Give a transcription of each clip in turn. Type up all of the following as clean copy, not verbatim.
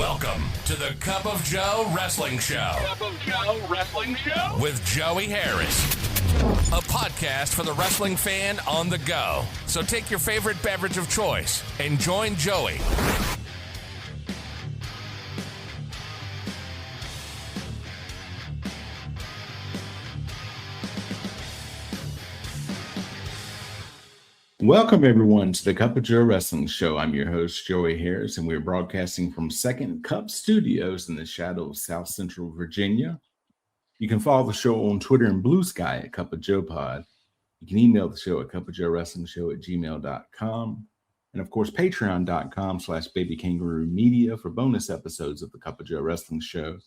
Welcome to the Cup of Joe Wrestling Show. Cup of Joe Wrestling Show with Joey Harris. A podcast for the wrestling fan on the go. So take your favorite beverage of choice and join Joey. Welcome, everyone, to the Cup of Joe Wrestling Show. I'm your host, Joey Harris, and we're broadcasting from Second Cup Studios in the shadow of South Central Virginia. You can follow the show on Twitter and Blue Sky at Cup of Joe Pod. You can email the show at cupofjoewrestlingshow@gmail.com. And, of course, patreon.com/babykangaroomedia for bonus episodes of the Cup of Joe Wrestling Show,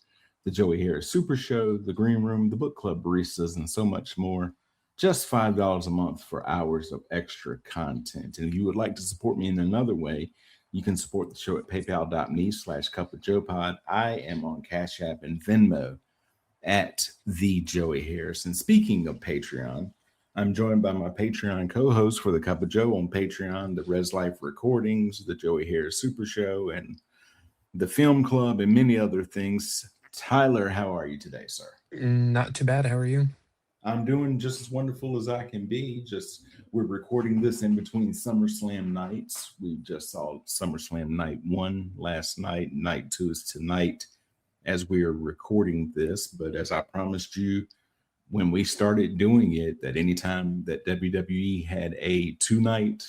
the Joey Harris Super Show, the Green Room, the Book Club Baristas, and so much more. Just $5 a month for hours of extra content. And if you would like to support me in another way, you can support the show at paypal.me/cupofjoepod. I am on Cash App and Venmo at the Joey Harris. And speaking of Patreon, I'm joined by my Patreon co-host for the Cup of Joe on Patreon, the Res Life Recordings, the Joey Harris Super Show, and the Film Club, and many other things. Tyler, how are you today, sir? Not too bad. How are you? I'm doing just as wonderful as I can be. We're recording this in between SummerSlam nights. We just saw SummerSlam night 1 last night. Night 2 is tonight as we are recording this. But as I promised you when we started doing it, that anytime that WWE had a 2-night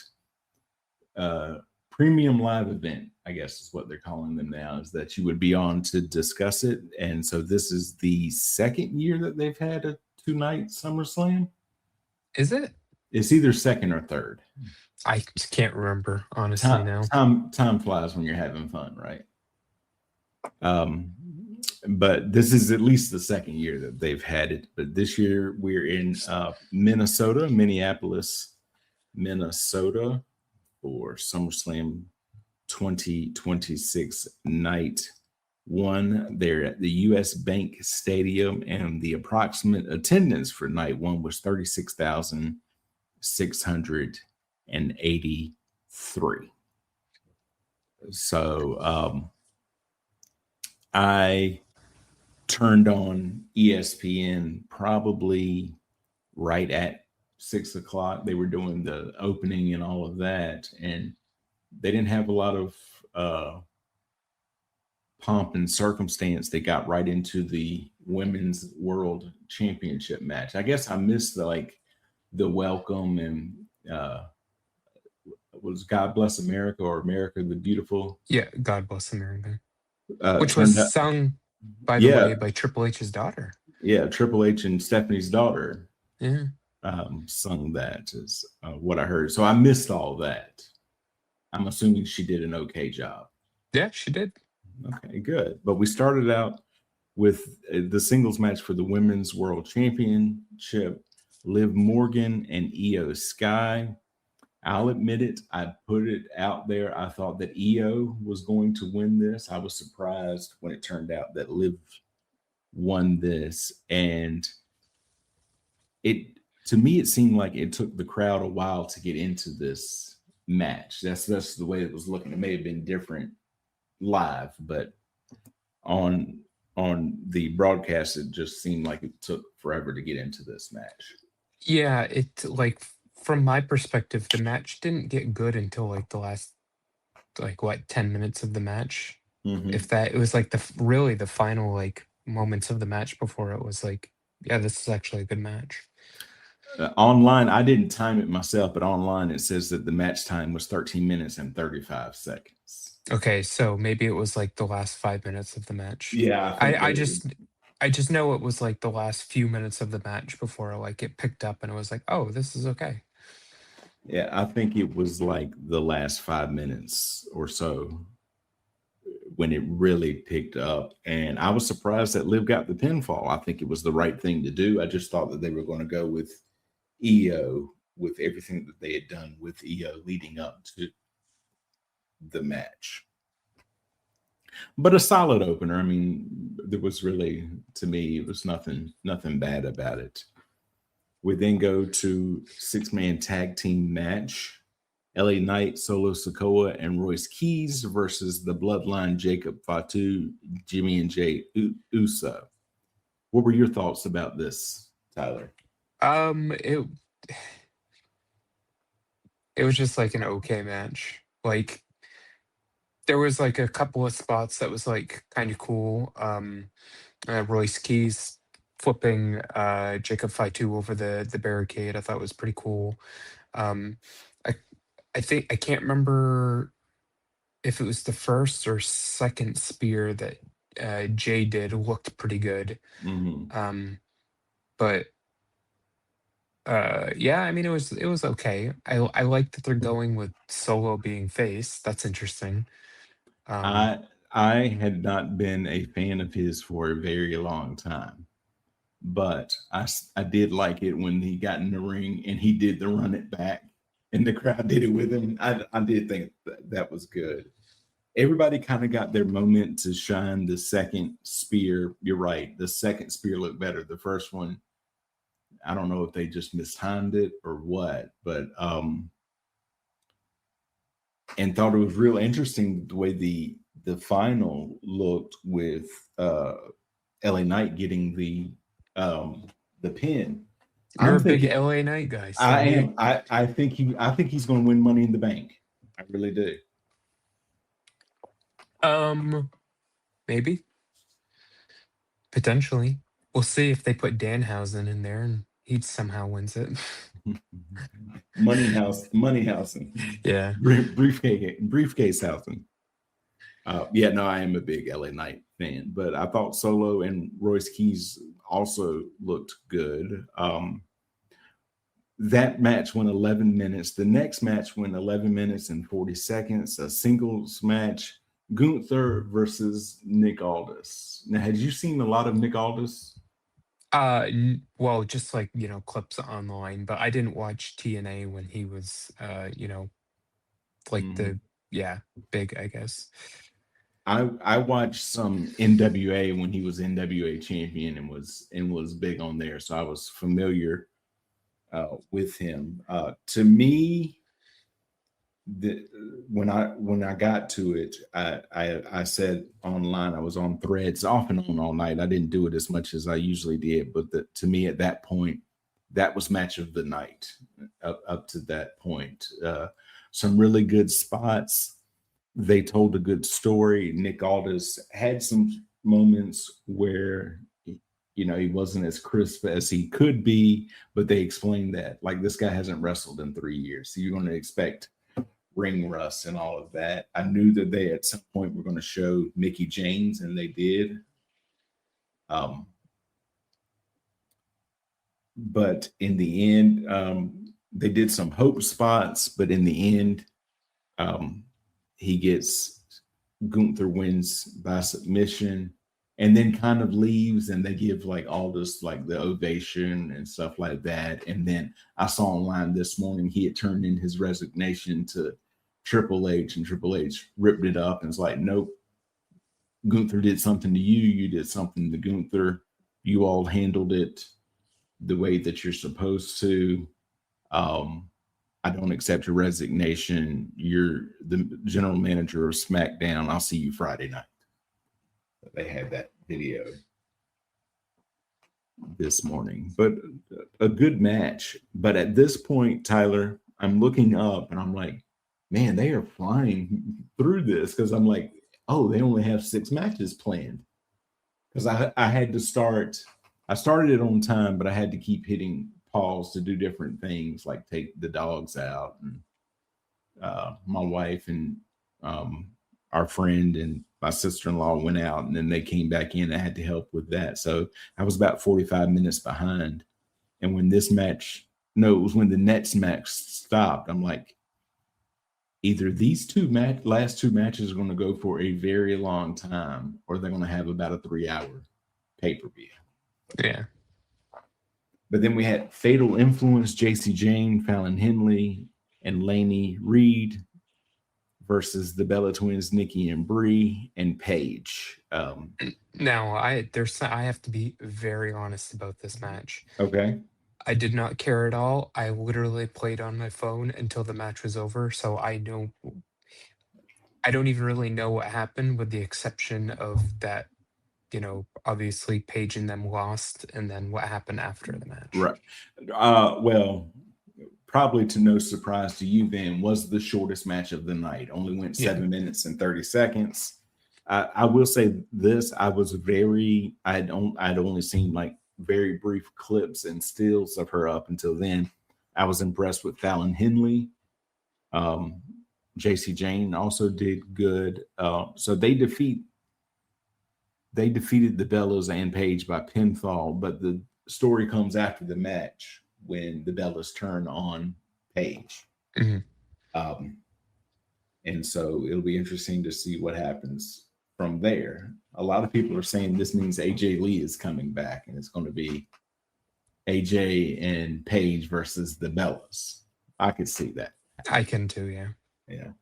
premium live event, I guess is what they're calling them now, is that you would be on to discuss it. And so this is the second year that they've had a 2-night SummerSlam. Is it? It's either second or third. I can't remember, honestly, now. Time flies when you're having fun, right? But this is at least the second year that they've had it. But this year we're in Minneapolis, Minnesota for SummerSlam 2026 night 1. They're at the U.S. Bank Stadium, and the approximate attendance for night 1 was 36,683. So I turned on ESPN probably right at 6 o'clock. They were doing the opening and all of that, and they didn't have a lot of pomp and circumstance. They got right into the Women's World Championship match. I guess I missed the welcome and was God Bless America or America the Beautiful. Yeah, God Bless America. Which was sung, by the way, by Triple H's daughter. Yeah, Triple H and Stephanie's daughter sung that is what I heard. So I missed all that. I'm assuming she did an okay job. Yeah, she did. Okay, good. But we started out with the singles match for the Women's World Championship, Liv Morgan and Io Sky. I'll admit it, I put it out there. I thought that Io was going to win this. I was surprised when it turned out that Liv won this. And to me, it seemed like it took the crowd a while to get into this match. That's the way it was looking. It may have been different live, but on the broadcast it just seemed like it took forever to get into this match. Yeah, it from my perspective, the match didn't get good until the last 10 minutes of the match. If that, it was the final moments of the match before it was yeah, this is actually a good match. Online, I didn't time it myself, but online it says that the match time was 13 minutes and 35 seconds. Okay, so maybe it was the last 5 minutes of the match. Yeah, I just know it was the last few minutes of the match before it picked up and it was oh, this is okay. Yeah, I think it was the last 5 minutes or so when it really picked up. And I was surprised that Liv got the pinfall. I think it was the right thing to do. I just thought that they were going to go with Io with everything that they had done with Io leading up to the match. But a solid opener. I mean, there was really, to me, it was nothing bad about it. We then go to 6-man tag team match. LA Knight, Solo Sikoa, and Royce Keys versus the Bloodline, Jacob Fatu, Jimmy and Jay Uso. What were your thoughts about this, Tyler? It was just like an okay match. Like there was like a couple of spots that was like kind of cool. Royce Keys flipping Jacob Fatu over the barricade, I thought was pretty cool. Um, I I think I can't remember if it was the first or second spear that Jay did looked pretty good. Mm-hmm. But yeah, I mean it was okay. I like that they're going with Solo being face. That's interesting. Um, I had not been a fan of his for a very long time, but I did like it when he got in the ring and he did the run it back, and the crowd did it with him. I did think that was good. Everybody kind of got their moment to shine. The second spear, you're right. The second spear looked better. The first one, I don't know if they just mistimed it or what, but and thought it was real interesting the way the final looked with LA Knight getting the pin. you're I'm a big thinking LA Knight guy, so I am. I think he's going to win Money in the Bank. I really do. Maybe potentially. We'll see if they put Danhausen in there and he somehow wins it. Money housing, Yeah. briefcase housing. Yeah, no, I am a big LA Knight fan, but I thought Solo and Royce Keys also looked good. That match went 11 minutes. The next match went 11 minutes and 40 seconds, a singles match, Gunther versus Nick Aldis. Now, had you seen a lot of Nick Aldis? Well, just like, clips online, but I didn't watch TNA when he was, like yeah, big, I guess. I watched some NWA when he was NWA champion and was big on there, so I was familiar with him. To me, when I got to it, I said online, I was on Threads off and on all night. I didn't do it as much as I usually did, but to me at that point, that was match of the night. Up to that point, some really good spots. They told a good story. Nick Aldis had some moments where he wasn't as crisp as he could be, but they explained that like this guy hasn't wrestled in 3 years, so you're going to expect ring rust and all of that. I knew that they at some point were going to show Mickey James, and they did. But in the end, they did some hope spots, but in the end, Gunther wins by submission and then kind of leaves, and they give like all this like the ovation and stuff like that. And then I saw online this morning he had turned in his resignation to Triple H, and Triple H ripped it up and was like, nope, Gunther did something to you, you did something to Gunther, you all handled it the way that you're supposed to. I don't accept your resignation. You're the general manager of SmackDown. I'll see you Friday night. They had that video this morning, but a good match. But at this point, Tyler, I'm looking up and I'm like, man, they are flying through this, because I'm like, oh, they only have 6 matches planned. Because I had to start. I started it on time, but I had to keep hitting pause to do different things, like take the dogs out, and my wife and our friend and my sister-in-law went out, and then they came back in. I had to help with that, so I was about 45 minutes behind. And when it was when the next match stopped, I'm like, either these last two matches are going to go for a very long time, or they're going to have about a 3-hour pay-per-view. Yeah. But then we had Fatal Influence, JC Jane, Fallon Henley, and Lainey Reed versus the Bella Twins, Nikki and Brie, and Paige. Now, I have to be very honest about this match. Okay. I did not care at all. I literally played on my phone until the match was over, so I don't even really know what happened with the exception of that, obviously Paige and them lost and then what happened after the match. Right. Well, probably to no surprise to you then, was the shortest match of the night. Only went Yeah. 7 minutes and 30 seconds. I will say this: I'd only seen like very brief clips and stills of her up until then. I was impressed with Fallon Henley. JC Jane also did good. So they defeated the Bellas and Paige by pinfall, but the story comes after the match when the Bellas turn on Paige. Mm-hmm. And so it'll be interesting to see what happens from there. A lot of people are saying this means AJ Lee is coming back, and it's going to be AJ and Paige versus the Bellas. I could see that. I can too, yeah. Yeah.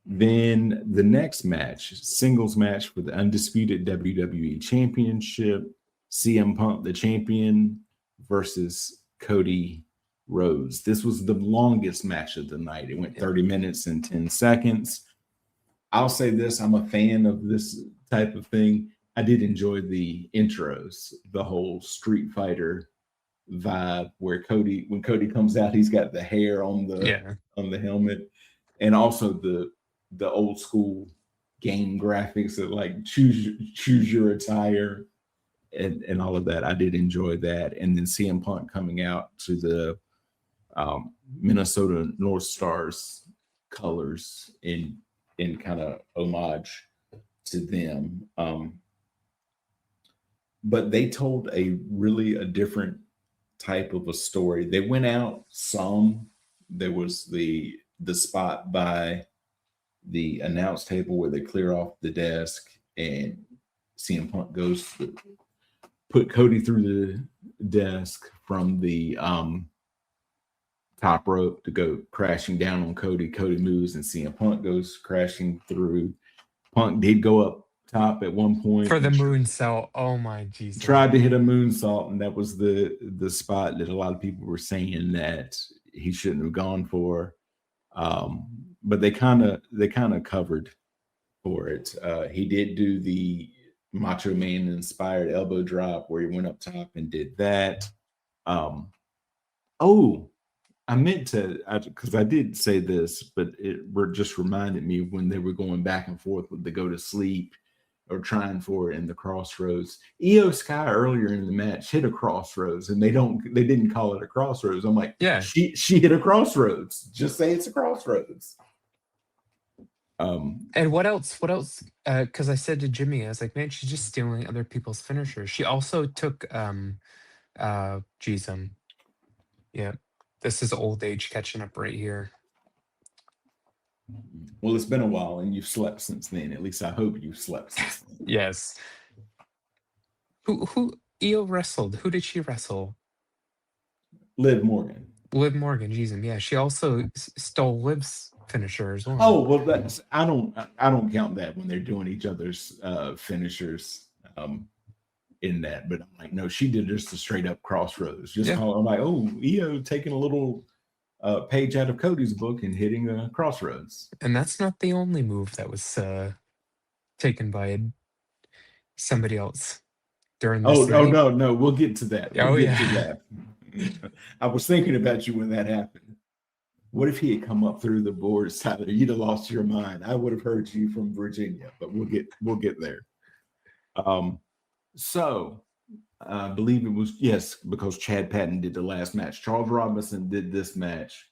Then the next match, singles match for the undisputed WWE Championship, CM Punk, the champion, versus Cody Rhodes. This was the longest match of the night. It went 30 minutes and 10 seconds. I'll say this: I'm a fan of this type of thing. I did enjoy the intros, the whole Street Fighter vibe, where when Cody comes out, he's got the hair on the helmet, and also the old school game graphics of like choose your attire and all of that. I did enjoy that. And then CM Punk coming out to the Minnesota North Stars colors in kind of homage to them. But they told a different type of a story. They went out some. There was the spot by the announce table where they clear off the desk and CM Punk goes to put Cody through the desk from the top rope to go crashing down on Cody. Cody moves and CM Punk goes crashing through. Punk did go up top at one point for the moonsault. Oh my Jesus! Tried to hit a moonsault, and that was the spot that a lot of people were saying that he shouldn't have gone for. But they kind of covered for it. He did do the Macho Man inspired elbow drop where he went up top and did that. I meant to, because I did say this, but it just reminded me when they were going back and forth with the go to sleep or trying for it in the crossroads. Io Sky earlier in the match hit a crossroads, and they didn't call it a crossroads. I'm like, yeah, she hit a crossroads. Just say it's a crossroads. And what else? Because I said to Jimmy, I was like, man, she's just stealing other people's finishers. She also took yeah. This is old age catching up right here. Well, it's been a while, and you've slept since then. At least I hope you've slept since then. Yes. Who Io wrestled? Who did she wrestle? Liv Morgan. Liv Morgan, Jesus. Yeah, she also stole Liv's finisher as well. Oh, well, that's I don't count that when they're doing each other's finishers in that. But I'm like, no, she did just a straight up crossroads. I'm like, oh, Io taking a little page out of Cody's book and hitting a crossroads. And that's not the only move that was taken by somebody else during this night. No, we'll get to that. To that. I was thinking about you when that happened. What if he had come up through the boards, Tyler? You'd have lost your mind. I would have heard you from Virginia, but we'll get there. So I believe it was, yes, because Chad Patton did the last match. Charles Robinson did this match.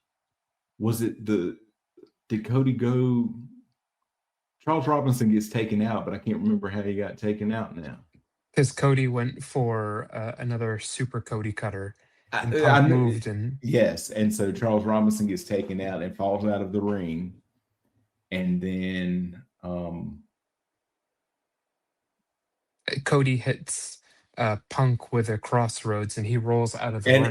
Did Cody go? Charles Robinson gets taken out, but I can't remember how he got taken out now. Because Cody went for another super Cody cutter. And Punk moved and yes, and so Charles Robinson gets taken out and falls out of the ring, and then Cody hits Punk with a crossroads, and he rolls out of the ring.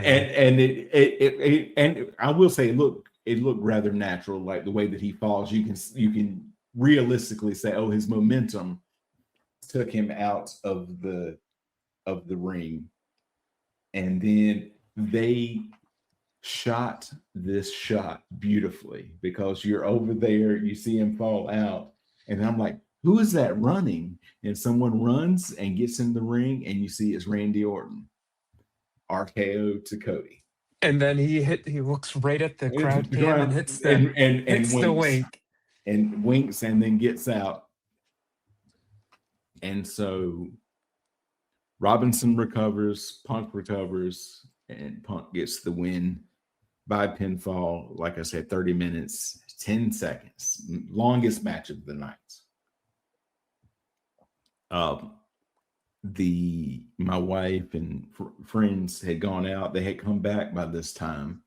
And I will say it looked rather natural, like the way that he falls. You can realistically say, oh, his momentum took him out of the ring. And then they shot this shot beautifully because you're over there, you see him fall out, and I'm like, who is that running? And someone runs and gets in the ring, and you see it's Randy Orton. RKO to Cody. And then he looks right at the crowd cam and hits the and hits the wink. And winks and then gets out. And so Robinson recovers, Punk recovers, and Punk gets the win by pinfall. Like I said, 30 minutes, 10 seconds. Longest match of the night. My wife and friends had gone out. They had come back by this time,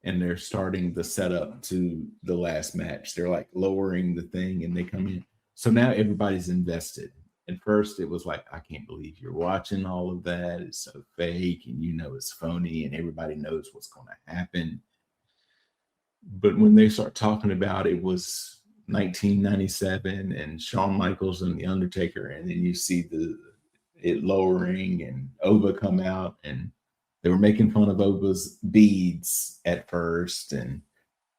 and they're starting the setup to the last match. They're like lowering the thing, and they come in. So now everybody's invested. At first, it was like, I can't believe you're watching all of that. It's so fake, and you know it's phony, and everybody knows what's going to happen. But when they start talking about it was 1997 and Shawn Michaels and The Undertaker, and then you see it lowering and Oba come out, and they were making fun of Oba's beads at first, and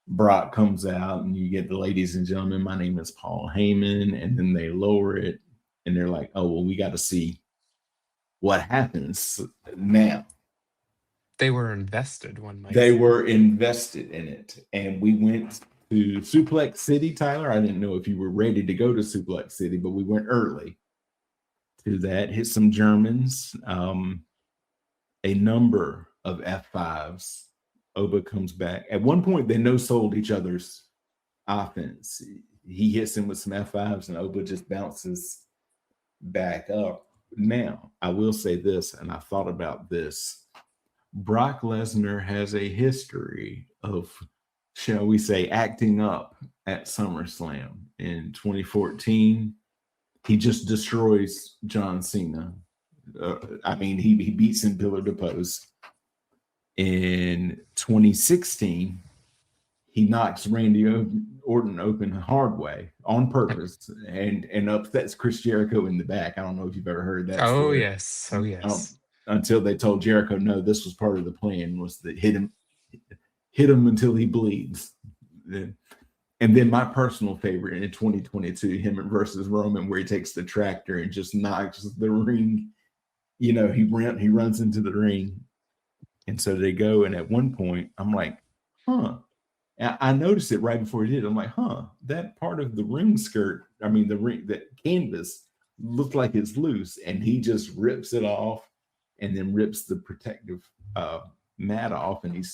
Brock comes out, and you get the ladies and gentlemen, my name is Paul Heyman, and then they lower it, and they're like, oh, well, we got to see what happens now. They were invested, one might They say. were invested in it, and we went to Suplex City, Tyler. I didn't know if you were ready to go to Suplex City, but we went early to that, hit some Germans, a number of F5s. Oba comes back. At one point, they no-sold each other's offense. He hits him with some F5s, and Oba just bounces back up. Now, I will say this, and I thought about this. Brock Lesnar has a history of, shall we say, acting up at SummerSlam. In 2014, he just destroys John Cena. He beats him pillar to post. In 2016, he knocks Randy Orton open the hard way on purpose and upsets Chris Jericho in the back. I don't know if you've ever heard that story. Yes. Oh, yes. Until they told Jericho, no, this was part of the plan, was to hit him until he bleeds. And then my personal favorite in 2022, him versus Roman, where he takes the tractor and just knocks the ring. You know, he runs into the ring. And so they go, and at one point, I'm like, huh. I noticed it right before he did. I'm like, huh, that part of the ring skirt, the ring, that canvas looked like it's loose. And he just rips it off and then rips the protective mat off. And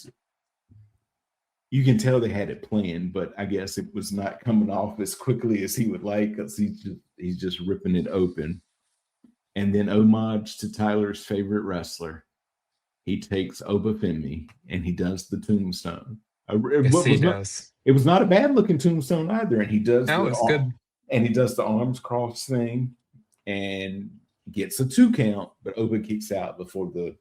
you can tell they had it planned, but I guess it was not coming off as quickly as he would like, because he's just ripping it open. And then homage to Tyler's favorite wrestler, he takes Oba Femi and he does the Tombstone. Yes, he does. It was not a bad looking Tombstone either, and he does. No, it's good. And he does the arms cross thing and gets a 2 count, but Oba kicks out before the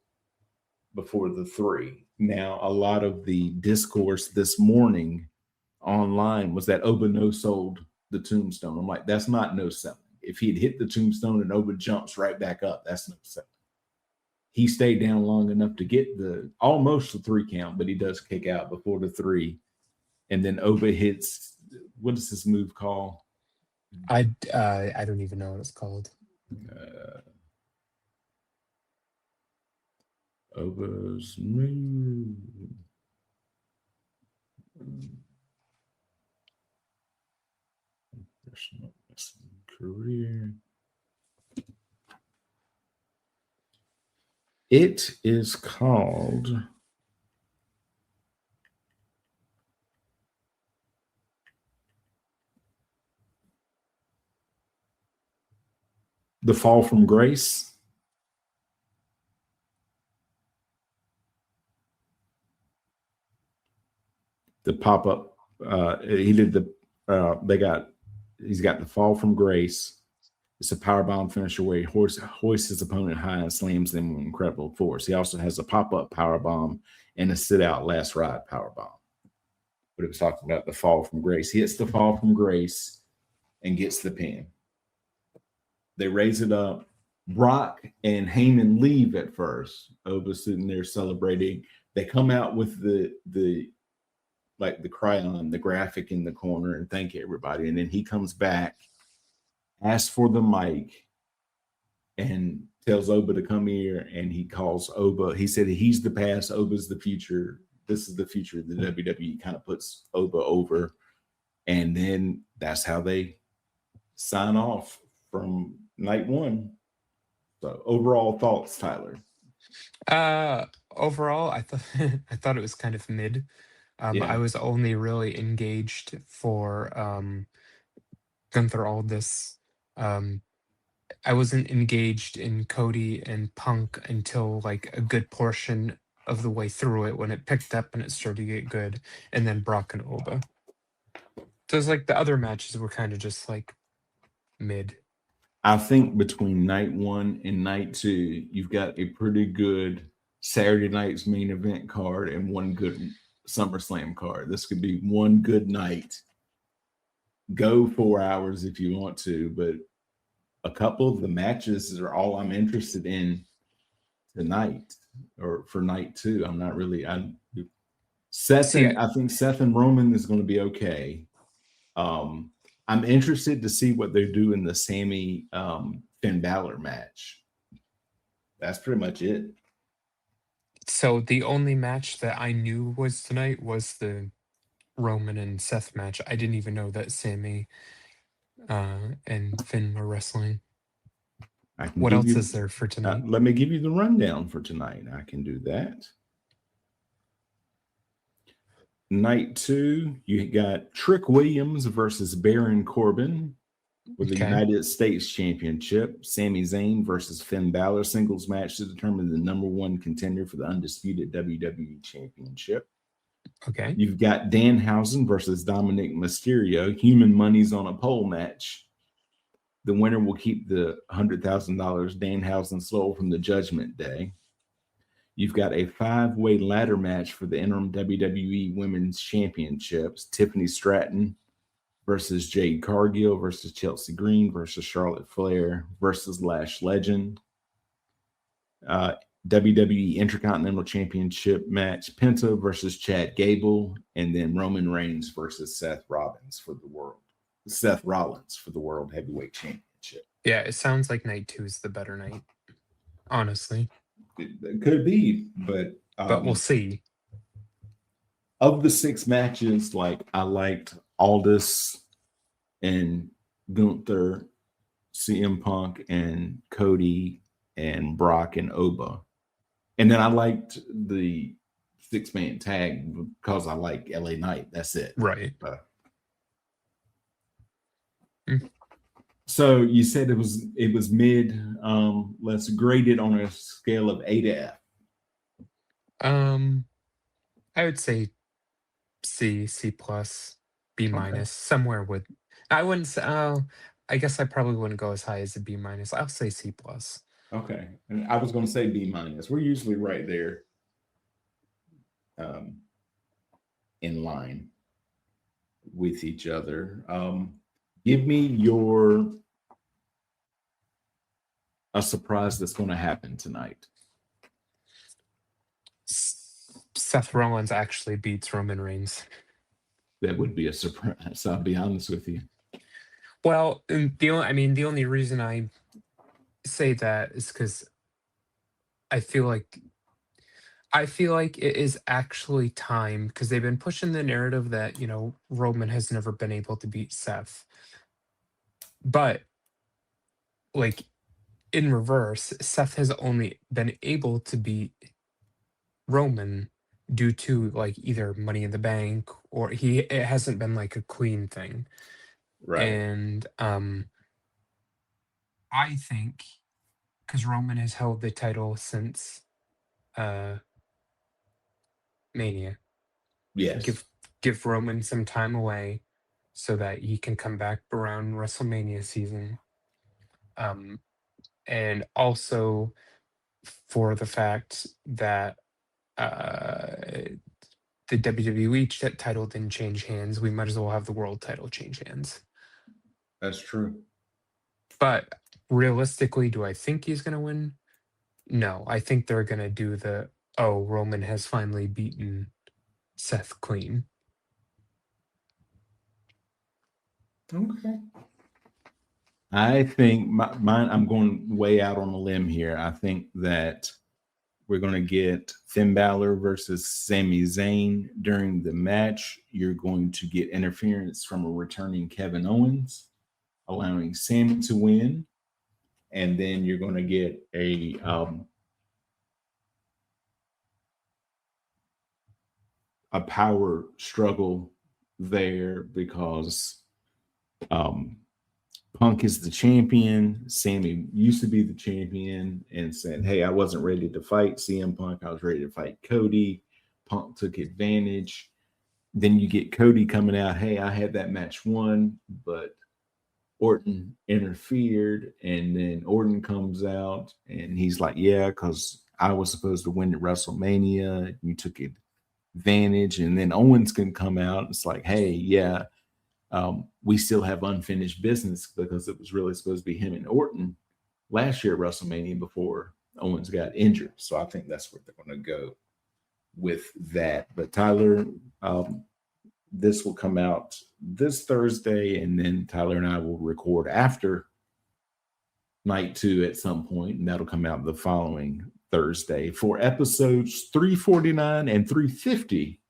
3. Now, a lot of the discourse this morning online was that Oba no-sold the Tombstone. I'm like, that's not no-selling. If he'd hit the Tombstone and Oba jumps right back up, that's no-selling. He stayed down long enough to get almost the 3 count, but he does kick out before the 3. And then Oba hits, what is this move called? I don't even know what it's called. Oba's move. Professional wrestling career. It is called The Fall from Grace. The pop-up, he did he's got the Fall from Grace. It's a powerbomb finisher where he hoists his opponent high and slams them with incredible force. He also has a pop-up powerbomb and a sit-out last ride powerbomb. But it was talking about the Fall from Grace. He hits the Fall from Grace and gets the pin. They raise it up. Brock and Heyman leave at first. Oba's sitting there celebrating. They come out with the like the crayon, the graphic in the corner, and thank everybody. And then he comes back, asks for the mic, and tells Oba to come here. And he calls Oba. He said he's the past, Oba's the future. This is the future of the WWE. Kind of puts Oba over. And then that's how they sign off from night one. So overall thoughts, Tyler? Overall, I thought I thought it was kind of mid. Yeah. I was only really engaged for Gunther Aldis. I wasn't engaged in Cody and Punk until like a good portion of the way through it when it picked up and it started to get good, and then Brock and Oba. So it's like the other matches were kind of just like mid. I think between night one and night two, you've got a pretty good Saturday night's main event card and one good SummerSlam card. This could be one good night. Go 4 hours if you want to, but a couple of the matches are all I'm interested in tonight or for night two. I'm not really. I think Seth and Roman is going to be okay. I'm interested to see what they do in the Sammy Finn Balor match. That's pretty much it. So the only match that I knew was tonight was the Roman and Seth match. I didn't even know that Sammy and Finn were wrestling. What else is there for tonight? Let me give you the rundown for tonight. I can do that. Night two, you got Trick Williams versus Baron Corbin with the United States Championship. Sami Zayn versus Finn Balor singles match to determine the number one contender for the undisputed WWE Championship. Okay. You've got Danhausen versus Dominic Mysterio. Human Money's on a pole match. The winner will keep the $100,000 Danhausen stole from the Judgment Day. You've got a 5-way ladder match for the interim WWE Women's Championships. Tiffany Stratton versus Jade Cargill versus Chelsea Green versus Charlotte Flair versus Lash Legend. WWE Intercontinental Championship match, Penta versus Chad Gable, and then Roman Reigns versus Seth Rollins for the World Heavyweight Championship. Yeah, it sounds like night two is the better night, honestly. It could be, but we'll see. Of the 6 matches, like I liked Aldis and Gunther, CM Punk and Cody and Brock and Oba. And then I liked the 6-man tag because I like LA Knight. That's it. Right. So you said it was mid. Let's grade it on a scale of A to F. I would say C plus, B minus, somewhere with. I wouldn't say. I guess I probably wouldn't go as high as a B minus. I'll say C plus. Okay, and I was going to say B minus. We're usually right there, in line with each other. Give me a surprise that's going to happen tonight. Seth Rollins actually beats Roman Reigns. That would be a surprise. I'll be honest with you. Well, the only reason I say that is because I feel like it is actually time, because they've been pushing the narrative that Roman has never been able to beat Seth. But like in reverse, Seth has only been able to beat Roman due to like either Money in the Bank or it hasn't been like a clean thing. Right. And I think because Roman has held the title since Mania. Yes. Give Roman some time away so that he can come back around WrestleMania season. And also for the fact that the WWE title didn't change hands, we might as well have the world title change hands. That's true. But realistically, do I think he's going to win? No, I think they're going to do Roman has finally beaten Seth clean. Okay. I think mine, I'm going way out on a limb here. I think that we're going to get Finn Balor versus Sami Zayn during the match. You're going to get interference from a returning Kevin Owens, allowing Sami to win. And then you're going to get a power struggle there because Punk is the champion. Sammy used to be the champion and said, hey, I wasn't ready to fight CM Punk. I was ready to fight Cody. Punk took advantage. Then you get Cody coming out. Hey, I had that match won, but Orton interfered. And then Orton comes out and he's like, yeah, because I was supposed to win at WrestleMania. You took advantage. And then Owens can come out. It's like, hey, yeah. We still have unfinished business because it was really supposed to be him and Orton last year at WrestleMania before Owens got injured. So I think that's where they're going to go with that. But Tyler, this will come out this Thursday, and then Tyler and I will record after night 2 at some point, and that'll come out the following Thursday for episodes 349 and 350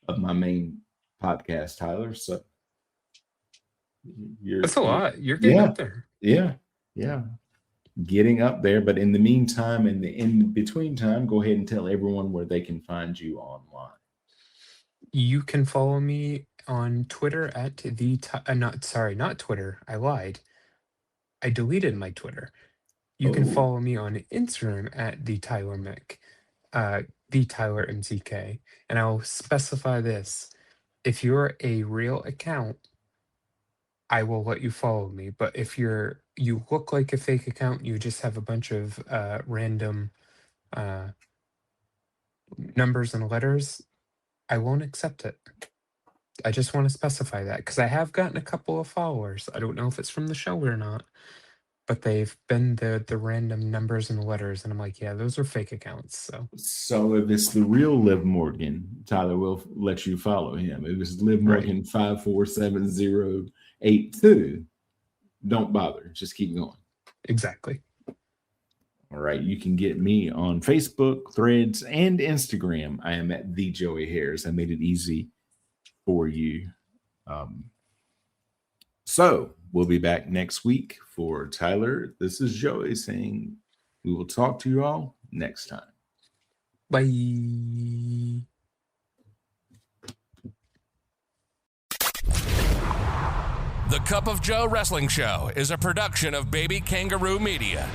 of my main podcast, Tyler. So that's a lot. You're getting up there. Yeah. Getting up there. But in the meantime, in the in-between time, go ahead and tell everyone where they can find you online. You can follow me on Twitter at not Twitter. I lied. I deleted my Twitter. You can follow me on Instagram at the Tyler Mick, the Tyler MCK. And I'll specify this. If you're a real account, I will let you follow me. But if you look like a fake account, you just have a bunch of random numbers and letters, I won't accept it. I just want to specify that because I have gotten a couple of followers. I don't know if it's from the show or not, but they've been the random numbers and letters, and I'm like, yeah, those are fake accounts. So if it's the real Liv Morgan, Tyler will let you follow him. If it's Liv Morgan 547082, don't bother. Just keep going. Exactly. All right. You can get me on Facebook, Threads, and Instagram. I am at the Joey Harris. I made it easy for you. So we'll be back next week. For Tyler, this is Joey saying we will talk to you all next time. Bye. The Cup of Joe Wrestling Show is a production of Baby Kangaroo Media.